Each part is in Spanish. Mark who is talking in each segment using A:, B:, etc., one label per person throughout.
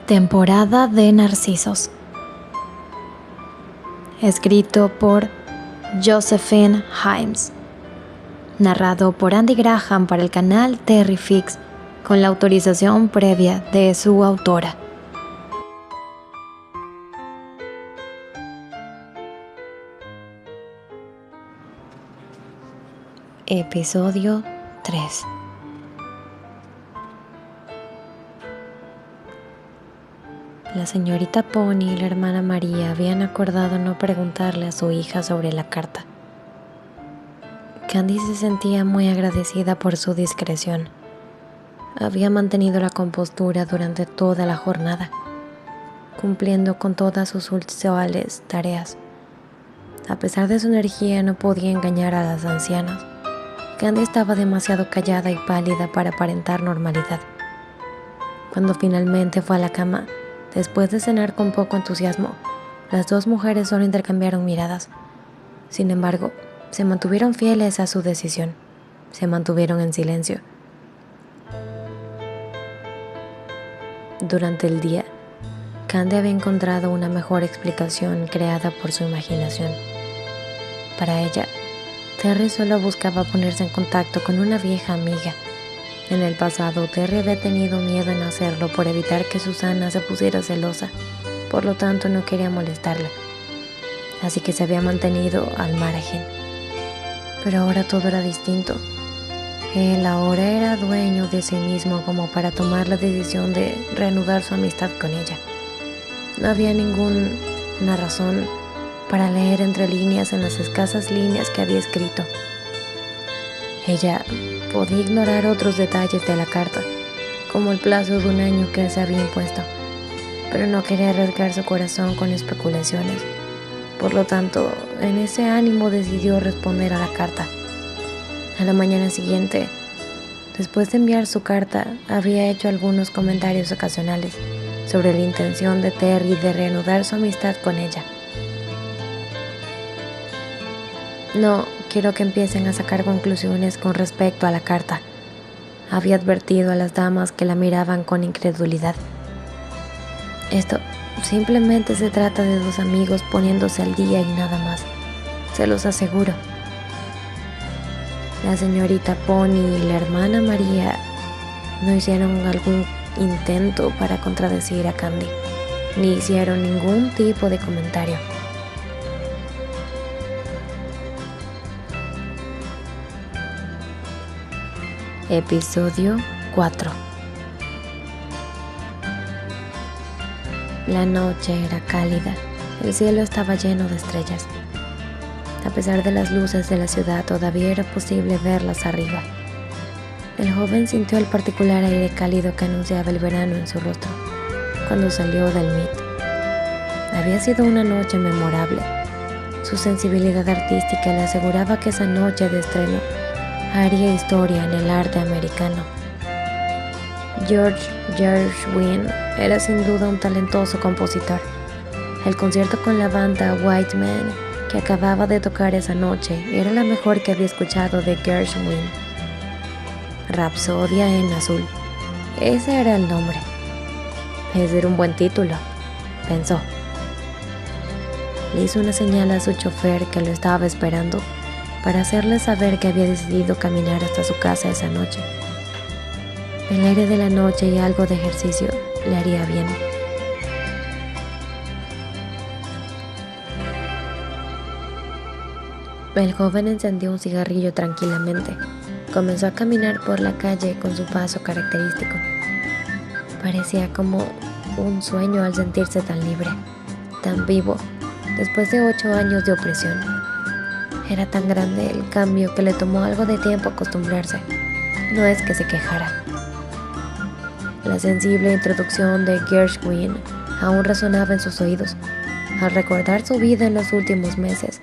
A: Temporada de Narcisos. Escrito por Josephine Himes. Narrado por Andy Graham para el canal Terrifix, con la autorización previa de su autora. Episodio 3. La señorita Pony y la hermana María habían acordado no preguntarle a su hija sobre la carta. Candy se sentía muy agradecida por su discreción. Había mantenido la compostura durante toda la jornada, cumpliendo con todas sus usuales tareas. A pesar de su energía, no podía engañar a las ancianas. Candy estaba demasiado callada y pálida para aparentar normalidad. Cuando finalmente fue a la cama, después de cenar con poco entusiasmo, las dos mujeres solo intercambiaron miradas. Sin embargo, se mantuvieron fieles a su decisión. Se mantuvieron en silencio. Durante el día, Candy había encontrado una mejor explicación creada por su imaginación. Para ella, Terry solo buscaba ponerse en contacto con una vieja amiga. En el pasado, Terry había tenido miedo en hacerlo por evitar que Susana se pusiera celosa, por lo tanto no quería molestarla, así que se había mantenido al margen. Pero ahora todo era distinto. Él ahora era dueño de sí mismo como para tomar la decisión de reanudar su amistad con ella. No había ninguna razón para leer entre líneas en las escasas líneas que había escrito. Ella podía ignorar otros detalles de la carta, como el plazo de 1 año que se había impuesto, pero no quería arriesgar su corazón con especulaciones. Por lo tanto, en ese ánimo decidió responder a la carta. A la mañana siguiente, después de enviar su carta, había hecho algunos comentarios ocasionales sobre la intención de Terry de reanudar su amistad con ella. No quiero que empiecen a sacar conclusiones con respecto a la carta, había advertido a las damas que la miraban con incredulidad. Esto simplemente se trata de 2 amigos poniéndose al día y nada más, se los aseguro. La señorita Pony y la hermana María no hicieron algún intento para contradecir a Candy, ni hicieron ningún tipo de comentario. Episodio 4. La noche era cálida, el cielo estaba lleno de estrellas. A pesar de las luces de la ciudad, todavía era posible verlas arriba. El joven sintió el particular aire cálido que anunciaba el verano en su rostro cuando salió del MIT. Había sido una noche memorable. Su sensibilidad artística le aseguraba que esa noche de estreno haría historia en el arte americano. George Gershwin era sin duda un talentoso compositor. El concierto con la banda White Man que acababa de tocar esa noche era la mejor que había escuchado de Gershwin. Rapsodia en azul. Ese era el nombre. Ese era un buen título, pensó. Le hizo una señal a su chofer que lo estaba esperando para hacerle saber que había decidido caminar hasta su casa esa noche. El aire de la noche y algo de ejercicio le haría bien. El joven encendió un cigarrillo tranquilamente. Comenzó a caminar por la calle con su paso característico. Parecía como un sueño al sentirse tan libre, tan vivo, después de 8 años de opresión. Era tan grande el cambio que le tomó algo de tiempo acostumbrarse. No es que se quejara. La sensible introducción de Gershwin aún resonaba en sus oídos, al recordar su vida en los últimos meses.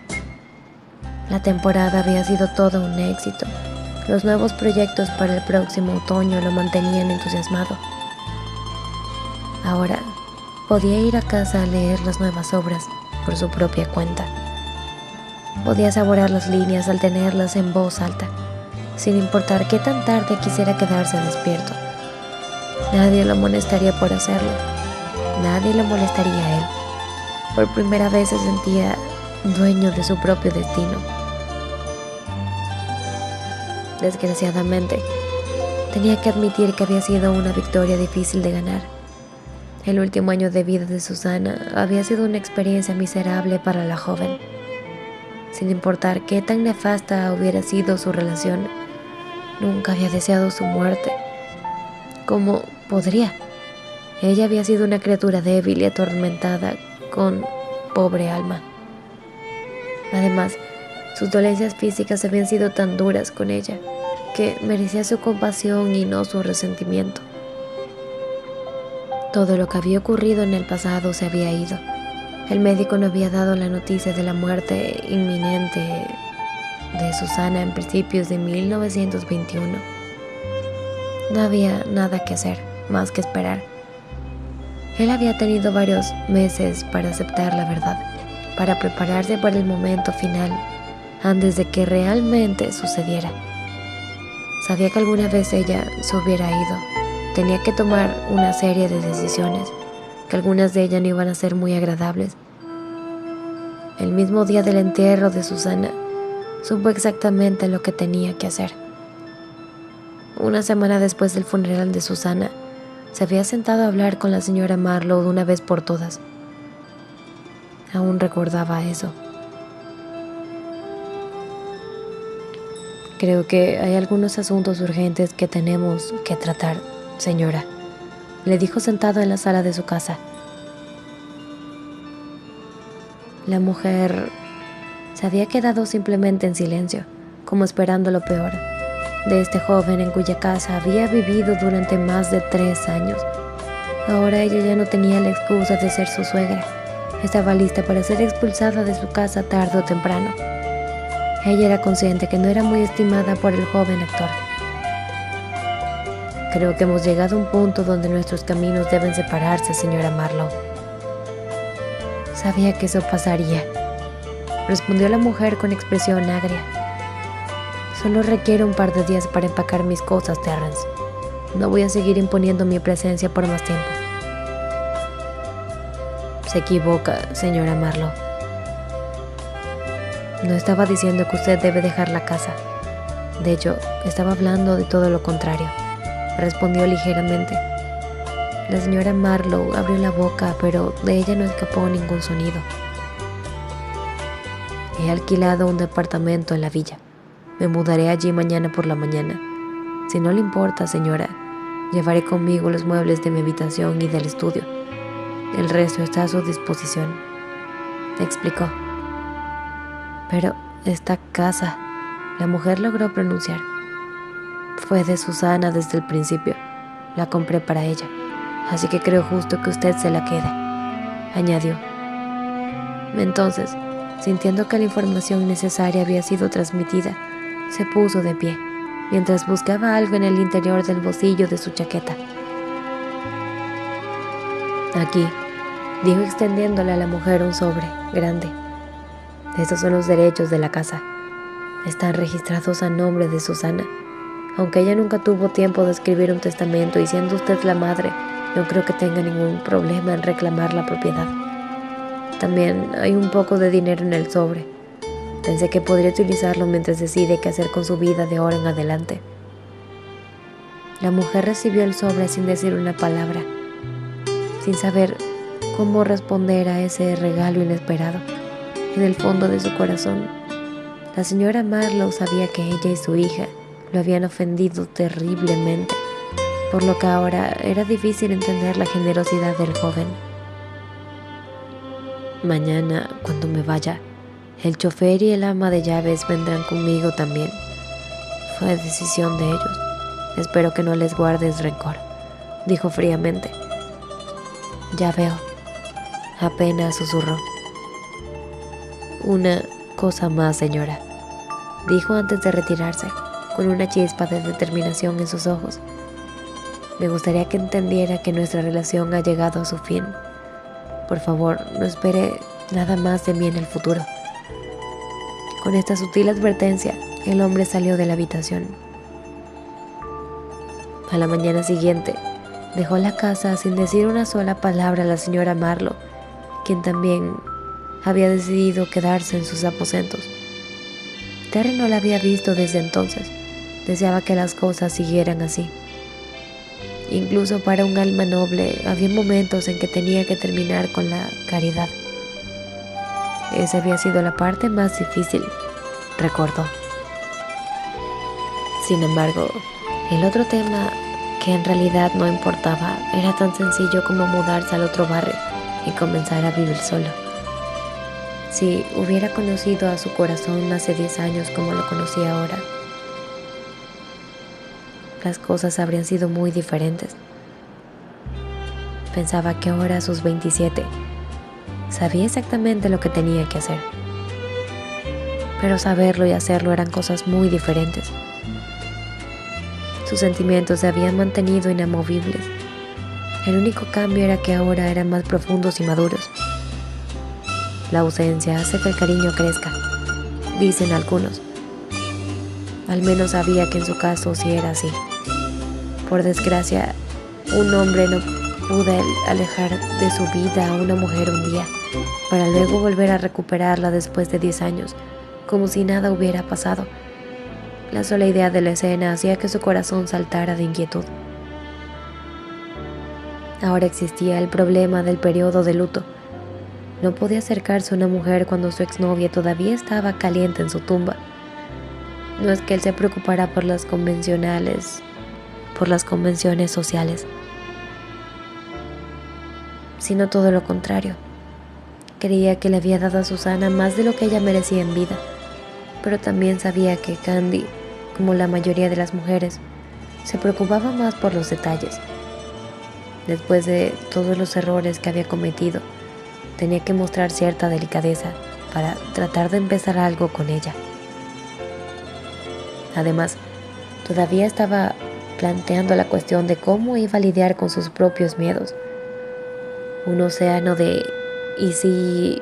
A: La temporada había sido todo un éxito. Los nuevos proyectos para el próximo otoño lo mantenían entusiasmado. Ahora podía ir a casa a leer las nuevas obras por su propia cuenta. Podía saborear las líneas al tenerlas en voz alta, sin importar qué tan tarde quisiera quedarse despierto. Nadie lo amonestaría por hacerlo. nadie le molestaría a él. Por primera vez se sentía dueño de su propio destino. Desgraciadamente, tenía que admitir que había sido una victoria difícil de ganar. El último año de vida de Susana había sido una experiencia miserable para la joven. Sin importar qué tan nefasta hubiera sido su relación, nunca había deseado su muerte. ¿Cómo podría? Ella había sido una criatura débil y atormentada con pobre alma. Además, sus dolencias físicas habían sido tan duras con ella que merecía su compasión y no su resentimiento. Todo lo que había ocurrido en el pasado se había ido. El médico no había dado la noticia de la muerte inminente de Susana en principios de 1921. No había nada que hacer, más que esperar. Él había tenido varios meses para aceptar la verdad, para prepararse para el momento final, antes de que realmente sucediera. Sabía que alguna vez ella se hubiera ido. Tenía que tomar una serie de decisiones, que algunas de ellas no iban a ser muy agradables. El mismo día del entierro de Susana, supo exactamente lo que tenía que hacer. Una semana después del funeral de Susana, se había sentado a hablar con la señora Marlowe de una vez por todas. Aún recordaba eso. Creo que hay algunos asuntos urgentes que tenemos que tratar, señora, le dijo sentado en la sala de su casa. La mujer se había quedado simplemente en silencio, como esperando lo peor de este joven en cuya casa había vivido durante más de 3 años. Ahora ella ya no tenía la excusa de ser su suegra. Estaba lista para ser expulsada de su casa tarde o temprano. Ella era consciente que no era muy estimada por el joven actor. Creo que hemos llegado a un punto donde nuestros caminos deben separarse, señora Marlowe. Sabía que eso pasaría, respondió la mujer con expresión agria. Solo requiero un par de días para empacar mis cosas, Terrence. No voy a seguir imponiendo mi presencia por más tiempo. Se equivoca, señora Marlowe. No estaba diciendo que usted debe dejar la casa. De hecho, estaba hablando de todo lo contrario, respondió ligeramente. La señora Marlowe abrió la boca, pero de ella no escapó ningún sonido. He alquilado un departamento en la villa. Me mudaré allí mañana por la mañana. Si no le importa, señora, llevaré conmigo los muebles de mi habitación y del estudio. El resto está a su disposición, explicó. Pero esta casa, la mujer logró pronunciar. Fue de Susana desde el principio. La compré para ella, así que creo justo que usted se la quede, añadió. Entonces, sintiendo que la información necesaria había sido transmitida, se puso de pie, mientras buscaba algo en el interior del bolsillo de su chaqueta. Aquí, dijo extendiéndole a la mujer un sobre grande. Estos son los derechos de la casa. Están registrados a nombre de Susana. Aunque ella nunca tuvo tiempo de escribir un testamento y siendo usted la madre, no creo que tenga ningún problema en reclamar la propiedad. También hay un poco de dinero en el sobre. Pensé que podría utilizarlo mientras decide qué hacer con su vida de ahora en adelante. La mujer recibió el sobre sin decir una palabra, sin saber cómo responder a ese regalo inesperado. En el fondo de su corazón, la señora Marlowe sabía que ella y su hija lo habían ofendido terriblemente, por lo que ahora era difícil entender la generosidad del joven. Mañana, cuando me vaya, el chofer y el ama de llaves vendrán conmigo también. Fue decisión de ellos. Espero que no les guardes rencor, dijo fríamente. Ya veo, apenas susurró. Una cosa más, señora, dijo antes de retirarse, con una chispa de determinación en sus ojos. Me gustaría que entendiera que nuestra relación ha llegado a su fin. Por favor, no espere nada más de mí en el futuro. Con esta sutil advertencia, el hombre salió de la habitación. A la mañana siguiente, Dejó la casa sin decir una sola palabra a la señora Marlowe, quien también había decidido quedarse en sus aposentos. Terry no la había visto desde entonces. Deseaba que las cosas siguieran así. Incluso para un alma noble había momentos en que tenía que terminar con la caridad. Esa había sido la parte más difícil, recordó. Sin embargo, el otro tema, que en realidad no importaba, era tan sencillo como mudarse al otro barrio y comenzar a vivir solo. Si hubiera conocido a su corazón hace 10 años como lo conocía ahora, las cosas habrían sido muy diferentes. Pensaba que ahora a sus 27 sabía exactamente lo que tenía que hacer. Pero saberlo y hacerlo eran cosas muy diferentes. Sus sentimientos se habían mantenido inamovibles. El único cambio era que ahora eran más profundos y maduros. La ausencia hace que el cariño crezca, dicen algunos. Al menos sabía que en su caso sí era así. Por desgracia, un hombre no pudo alejar de su vida a una mujer un día, para luego volver a recuperarla después de 10 años, como si nada hubiera pasado. La sola idea de la escena hacía que su corazón saltara de inquietud. Ahora existía el problema del periodo de luto. No podía acercarse a una mujer cuando su exnovia todavía estaba caliente en su tumba. No es que él se preocupara por las convenciones sociales, sino todo lo contrario. Creía que le había dado a Susana más de lo que ella merecía en vida, pero también sabía que Candy, como la mayoría de las mujeres, se preocupaba más por los detalles. Después de todos los errores que había cometido, tenía que mostrar cierta delicadeza para tratar de empezar algo con ella. Además, todavía estaba planteando la cuestión de cómo iba a lidiar con sus propios miedos. Un océano de ¿y si?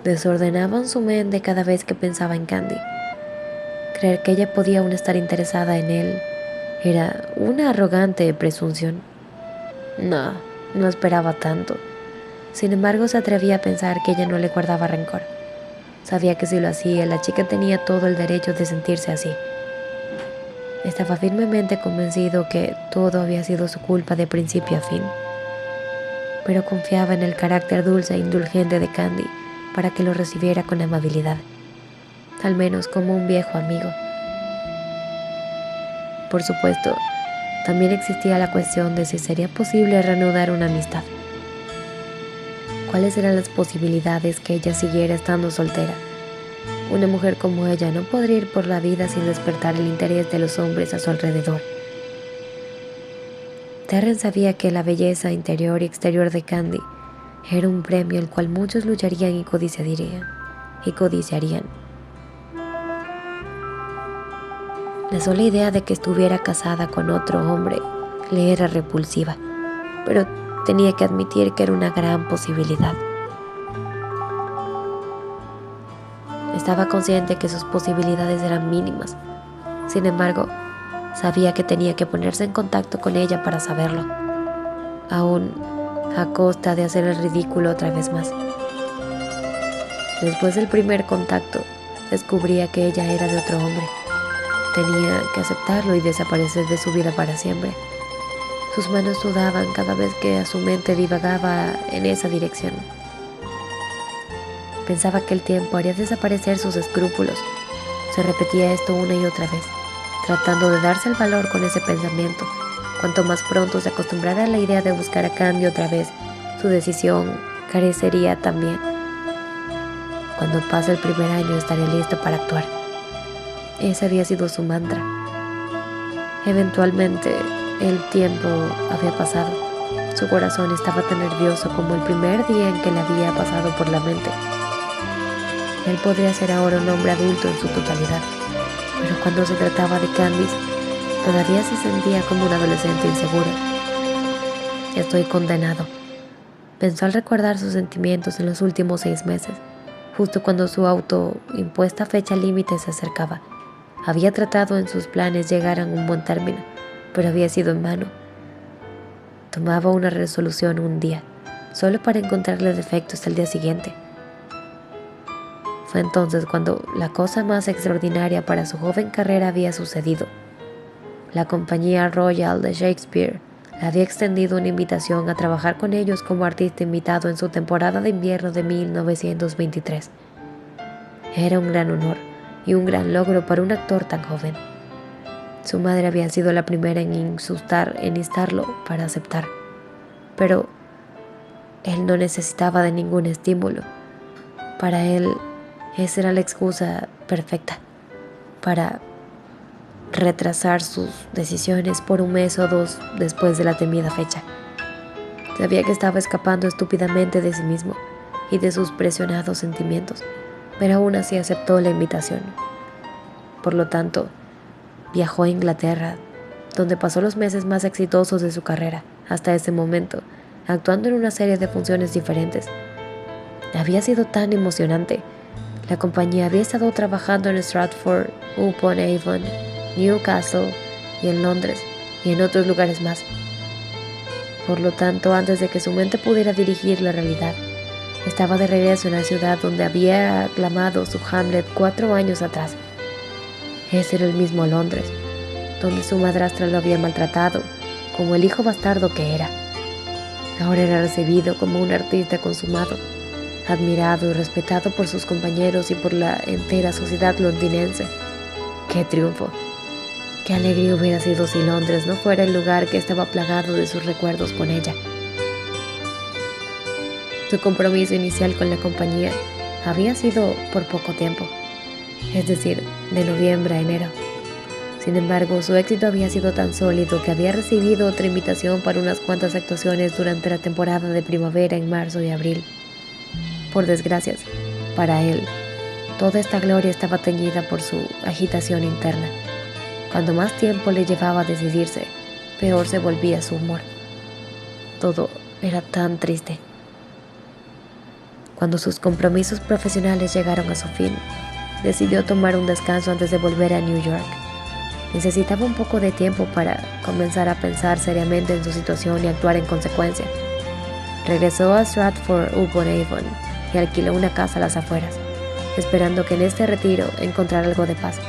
A: Desordenaban su mente cada vez que pensaba en Candy. Creer que ella podía aún estar interesada en él era una arrogante presunción. No esperaba tanto. Sin embargo, se atrevía a pensar que ella no le guardaba rencor. Sabía que si lo hacía, la chica tenía todo el derecho de sentirse así. Estaba firmemente convencido que todo había sido su culpa de principio a fin, pero confiaba en el carácter dulce e indulgente de Candy para que lo recibiera con amabilidad, al menos como un viejo amigo. Por supuesto, también existía la cuestión de si sería posible reanudar una amistad. ¿Cuáles eran las posibilidades que ella siguiera estando soltera? Una mujer como ella no podría ir por la vida sin despertar el interés de los hombres a su alrededor. Terrence sabía que la belleza interior y exterior de Candy era un premio al cual muchos lucharían y codiciarían. La sola idea de que estuviera casada con otro hombre le era repulsiva, pero tenía que admitir que era una gran posibilidad. Estaba consciente que sus posibilidades eran mínimas. Sin embargo, sabía que tenía que ponerse en contacto con ella para saberlo, aún a costa de hacer el ridículo otra vez más. Después del primer contacto, descubría que ella era de otro hombre. Tenía que aceptarlo y desaparecer de su vida para siempre. Sus manos sudaban cada vez que a su mente divagaba en esa dirección. Pensaba que el tiempo haría desaparecer sus escrúpulos. Se repetía esto una y otra vez, tratando de darse el valor con ese pensamiento. Cuanto más pronto se acostumbrara a la idea de buscar a Candy otra vez, su decisión carecería también. Cuando pase el primer año estaré listo para actuar. Ese había sido su mantra. Eventualmente, el tiempo había pasado. Su corazón estaba tan nervioso como el primer día en que le había pasado por la mente. Él podría ser ahora un hombre adulto en su totalidad, pero cuando se trataba de Candice, todavía se sentía como un adolescente inseguro. Estoy condenado, pensó al recordar sus sentimientos en los últimos 6 meses, justo cuando su autoimpuesta fecha límite se acercaba. Había tratado en sus planes llegar a un buen término, pero había sido en vano. tomaba una resolución un día, solo para encontrarle defectos al día siguiente. Fue entonces cuando la cosa más extraordinaria para su joven carrera había sucedido. La Compañía Royal de Shakespeare le había extendido una invitación a trabajar con ellos como artista invitado en su temporada de invierno de 1923. Era un gran honor y un gran logro para un actor tan joven. Su madre había sido la primera en instarlo para aceptar, pero él no necesitaba de ningún estímulo. Para él, esa era la excusa perfecta para retrasar sus decisiones por un mes o dos después de la temida fecha. Sabía que estaba escapando estúpidamente de sí mismo y de sus presionados sentimientos, pero aún así aceptó la invitación. Por lo tanto, viajó a Inglaterra, donde pasó los meses más exitosos de su carrera hasta ese momento, actuando en una serie de funciones diferentes. Había sido tan emocionante. La compañía había estado trabajando en Stratford-upon-Avon, Newcastle y en Londres y en otros lugares más. Por lo tanto, antes de que su mente pudiera dirigir la realidad, estaba de regreso en la ciudad donde había aclamado su Hamlet 4 años atrás. Ese era el mismo Londres, donde su madrastra lo había maltratado como el hijo bastardo que era. Ahora era recibido como un artista consumado, admirado y respetado por sus compañeros y por la entera sociedad londinense. ¡Qué triunfo! ¡Qué alegría hubiera sido si Londres no fuera el lugar que estaba plagado de sus recuerdos con ella! Su compromiso inicial con la compañía había sido por poco tiempo, es decir, de noviembre a enero. Sin embargo, su éxito había sido tan sólido que había recibido otra invitación para unas cuantas actuaciones durante la temporada de primavera en marzo y abril. Por desgracia, para él, toda esta gloria estaba teñida por su agitación interna. Cuando más tiempo le llevaba a decidirse, peor se volvía su humor. Todo era tan triste. Cuando sus compromisos profesionales llegaron a su fin, decidió tomar un descanso antes de volver a New York. Necesitaba un poco de tiempo para comenzar a pensar seriamente en su situación y actuar en consecuencia. Regresó a Stratford-upon-Avon y alquiló una casa a las afueras, esperando que en este retiro encontrara algo de paz,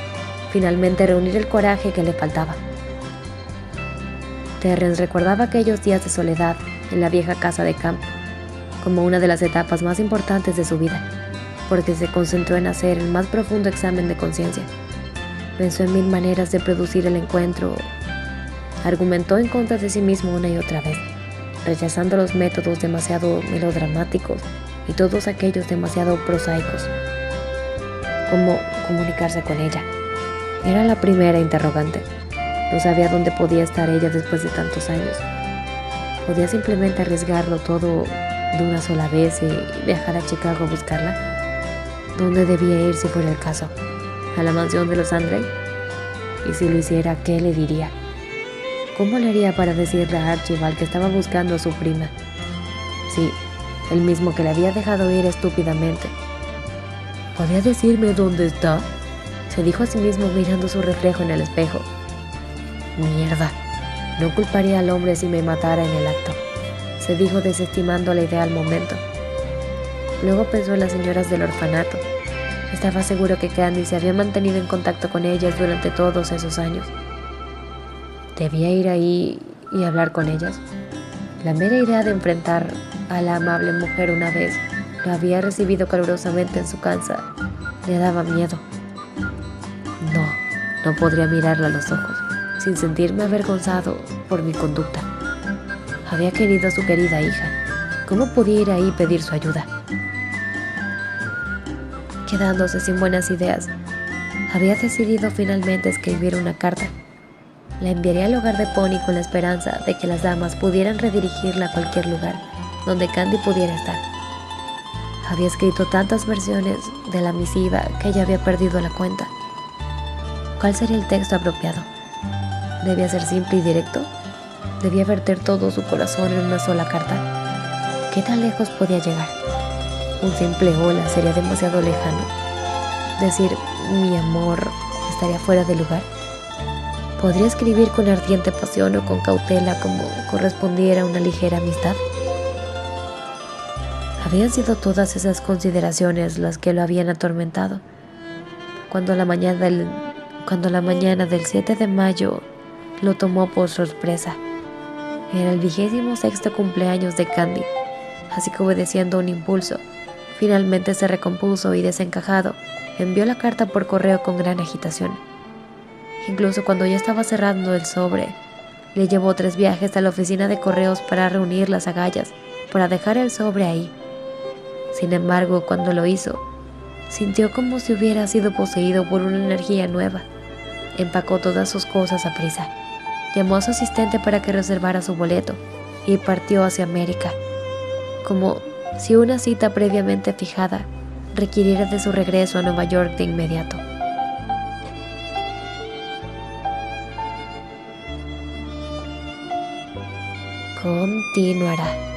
A: finalmente reunir el coraje que le faltaba. Terrence recordaba aquellos días de soledad en la vieja casa de campo como una de las etapas más importantes de su vida, porque se concentró en hacer el más profundo examen de conciencia. Pensó en 1000 maneras de producir el encuentro. Argumentó en contra de sí mismo una y otra vez, rechazando los métodos demasiado melodramáticos y todos aquellos demasiado prosaicos. ¿Cómo comunicarse con ella? Era la primera interrogante. No sabía dónde podía estar ella después de tantos años. ¿Podía simplemente arriesgarlo todo de una sola vez y viajar a Chicago a buscarla? ¿Dónde debía ir si fuera el caso? ¿A la mansión de los Andre? Y si lo hiciera, ¿qué le diría? ¿Cómo le haría para decirle a Archibald que estaba buscando a su prima? Sí, el mismo que le había dejado ir estúpidamente. ¿Podría decirme dónde está?, se dijo a sí mismo mirando su reflejo en el espejo. Mierda, no culparía al hombre si me matara en el acto, se dijo desestimando la idea al momento. Luego pensó en las señoras del orfanato. Estaba seguro que Candy se había mantenido en contacto con ellas durante todos esos años. ¿Debía ir ahí y hablar con ellas? La mera idea de enfrentar a la amable mujer una vez lo había recibido calurosamente en su casa le daba miedo. No podría mirarla a los ojos sin sentirme avergonzado por mi conducta. Había querido a su querida hija. ¿Cómo podía ir ahí y pedir su ayuda? Quedándose sin buenas ideas, había decidido finalmente escribir una carta. La enviaría al hogar de Pony con la esperanza de que las damas pudieran redirigirla a cualquier lugar donde Candy pudiera estar. Había escrito tantas versiones de la misiva que ya había perdido la cuenta. ¿Cuál sería el texto apropiado? ¿Debía ser simple y directo? ¿Debía verter todo su corazón en una sola carta? ¿Qué tan lejos podía llegar? Un simple hola sería demasiado lejano. Decir mi amor estaría fuera de lugar. ¿Podría escribir con ardiente pasión o con cautela como correspondiera a una ligera amistad? Habían sido todas esas consideraciones las que lo habían atormentado. Cuando cuando la mañana del 7 de mayo lo tomó por sorpresa. Era el 26º cumpleaños de Candy, así que obedeciendo a un impulso, finalmente se recompuso y desencajado, envió la carta por correo con gran agitación. Incluso cuando ya estaba cerrando el sobre, le llevó 3 viajes a la oficina de correos para reunir las agallas, para dejar el sobre ahí. Sin embargo, cuando lo hizo, sintió como si hubiera sido poseído por una energía nueva. Empacó todas sus cosas a prisa, llamó a su asistente para que reservara su boleto y partió hacia América, como si una cita previamente fijada requiriera de su regreso a Nueva York de inmediato. Continuará.